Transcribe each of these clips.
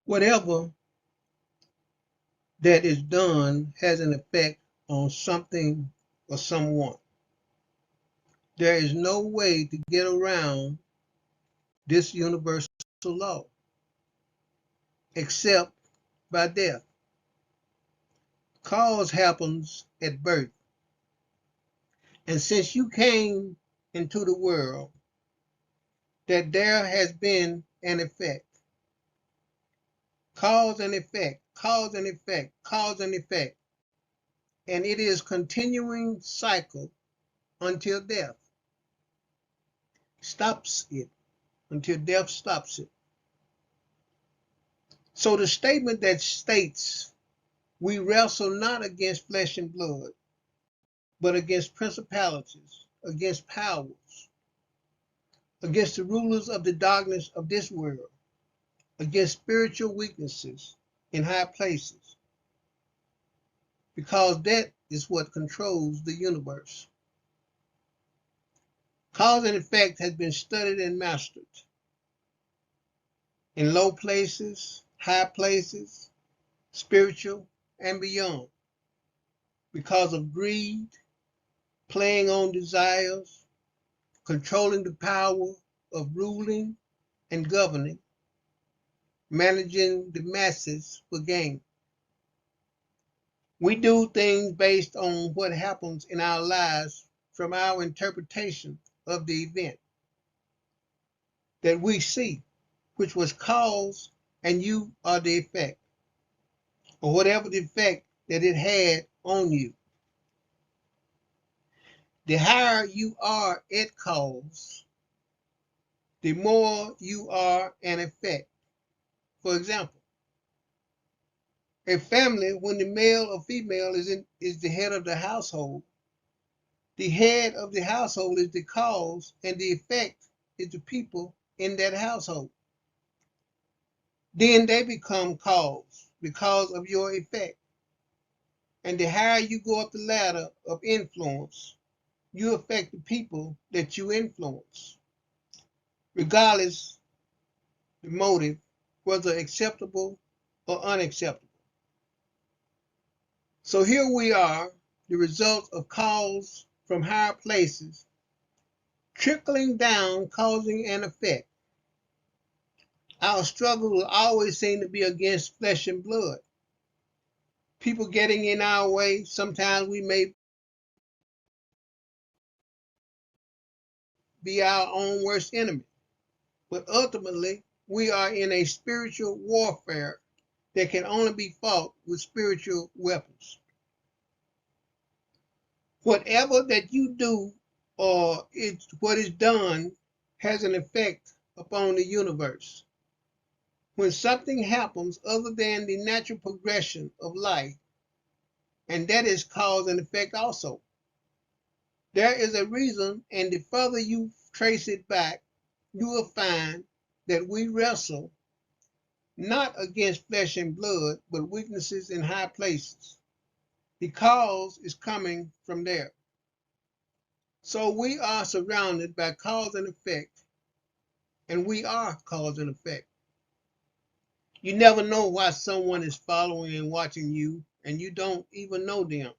Whatever that is done has an effect on something or someone. There is no way to get around this universal law except by death. Cause happens at birth. And since you came into the world, that there has been an effect. Cause and effect, cause and effect, cause and effect. And it is continuing cycle until death stops it, until death stops it. So the statement that states we wrestle not against flesh and blood, but against principalities, against powers, against the rulers of the darkness of this world, against spiritual weaknesses in high places, because that is what controls the universe. Cause and effect has been studied and mastered in low places, high places, spiritual, and beyond, because of greed, playing on desires, controlling the power of ruling and governing, managing the masses for gain. We do things based on what happens in our lives from our interpretation of the event. that we see, which was cause, and you are the effect, or whatever the effect that it had on you. The higher you are at cause, the more you are an effect. For example, a family, when the male or female is the head of the household, the head of the household is the cause, and the effect is the people in that household. Then they become cause because of your effect. And the higher you go up the ladder of influence, you affect the people that you influence, regardless the motive, whether acceptable or unacceptable. So here we are, the result of cause from higher places, trickling down, causing an effect. Our struggle will always seem to be against flesh and blood. People getting in our way, sometimes we may be our own worst enemy. But ultimately, we are in a spiritual warfare that can only be fought with spiritual weapons. Whatever that you do or what is done has an effect upon the universe. When something happens other than the natural progression of life, and that is cause and effect also, there is a reason, and the further you trace it back, you will find that we wrestle not against flesh and blood, but weaknesses in high places. The cause is coming from there. So we are surrounded by cause and effect, and we are cause and effect. You never know why someone is following and watching you, and you don't even know them.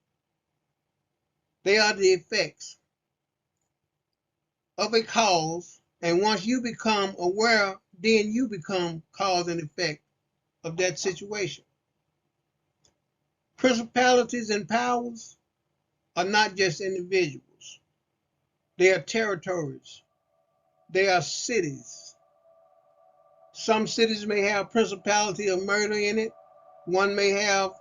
They are the effects of a cause, and once you become aware, then you become cause and effect of that situation. Principalities and powers are not just individuals. They are territories. They are cities. Some cities may have principality of murder in it. One may have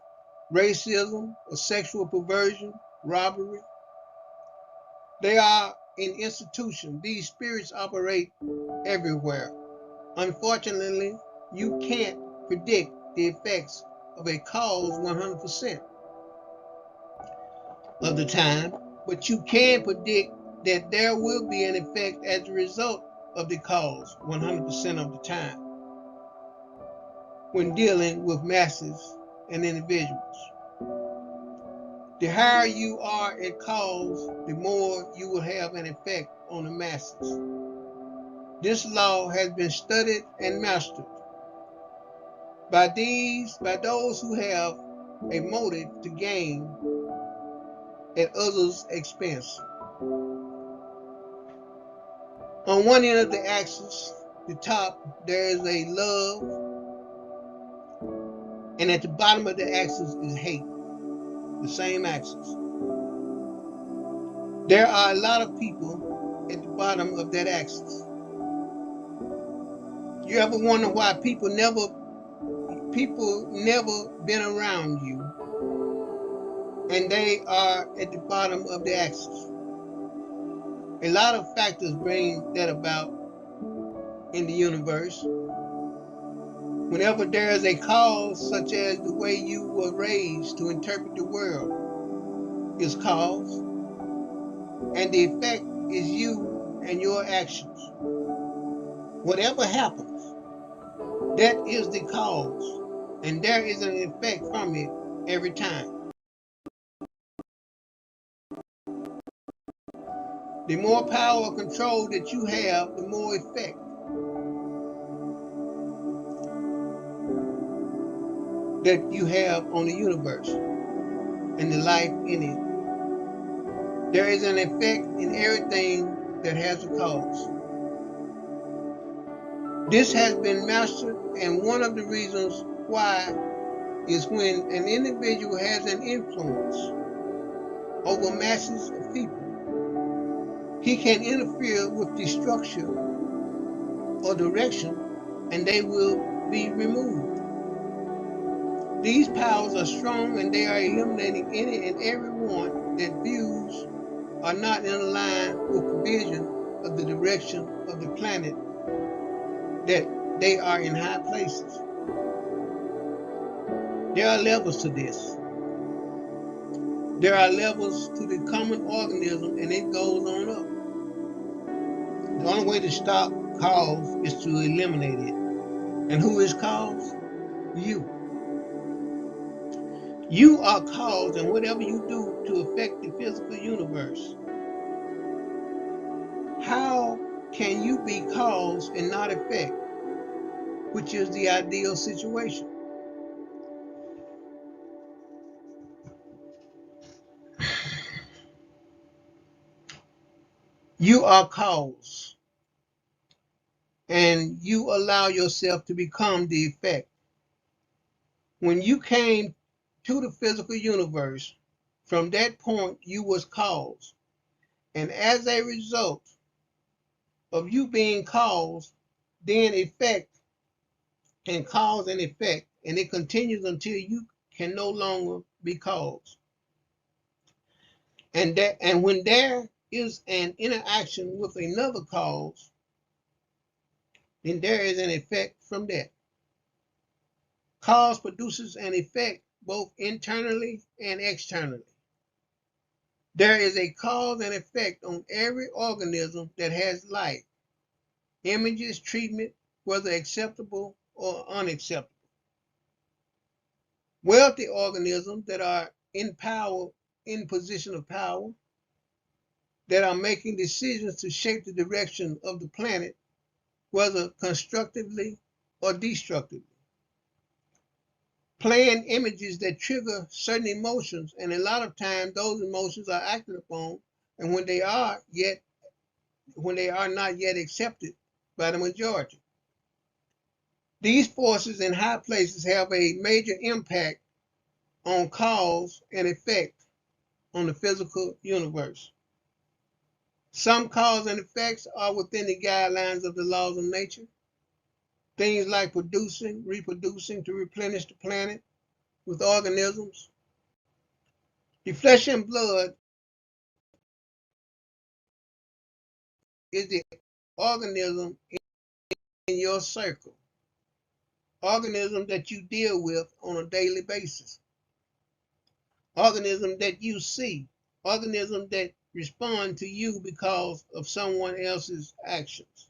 racism or sexual perversion, robbery. They are an institution. These spirits operate everywhere. Unfortunately, you can't predict the effects of a cause 100% of the time, but you can predict that there will be an effect as a result of the cause 100% of the time when dealing with masses and individuals. The higher you are at cause, the more you will have an effect on the masses. This law has been studied and mastered by those who have a motive to gain at others' expense. On one end of the axis, the top, there is a love, and at the bottom of the axis is hate, the same axis. There are a lot of people at the bottom of that axis. You ever wonder why people never been around you, and they are at the bottom of the axis? A lot of factors bring that about in the universe. Whenever there is a cause, such as the way you were raised to interpret the world, is cause, and the effect is you and your actions. Whatever happens, that is the cause, and there is an effect from it every time. The more power or control that you have, the more effect that you have on the universe and the life in it. There is an effect in everything that has a cause. This has been mastered, and one of the reasons why is when an individual has an influence over masses of people, he can interfere with the structure or direction, and they will be removed. These powers are strong and they are eliminating any and every one that views are not in line with the vision of the direction of the planet, that they are in high places. There are levels to this. There are levels to the common organism, and it goes on up. The only way to stop cause is to eliminate it. And who is cause? You. You are cause in whatever you do to affect the physical universe. How can you be cause and not effect, which is the ideal situation? You are cause, and you allow yourself to become the effect. When you came to the physical universe, from that point you was cause. And as a result of you being cause, then effect, and cause and effect, and it continues until you can no longer be cause. And when there is an interaction with another cause, then there is an effect from that. Cause produces an effect both internally and externally. There is a cause and effect on every organism that has life. Images, treatment, whether acceptable or unacceptable. Wealthy organisms that are in power, in position of power, that are making decisions to shape the direction of the planet, whether constructively or destructively. Playing images that trigger certain emotions, and a lot of times those emotions are acted upon, and when they are not yet accepted by the majority. These forces in high places have a major impact on cause and effect on the physical universe. Some cause and effects are within the guidelines of the laws of nature. Things like producing, reproducing to replenish the planet with organisms. The flesh and blood is the organism in your circle, organism that you deal with on a daily basis, organism that you see, organism that respond to you because of someone else's actions.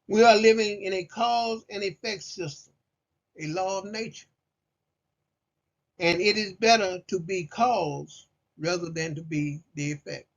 We are living in a cause and effect system, a law of nature. And it is better to be cause rather than to be the effect.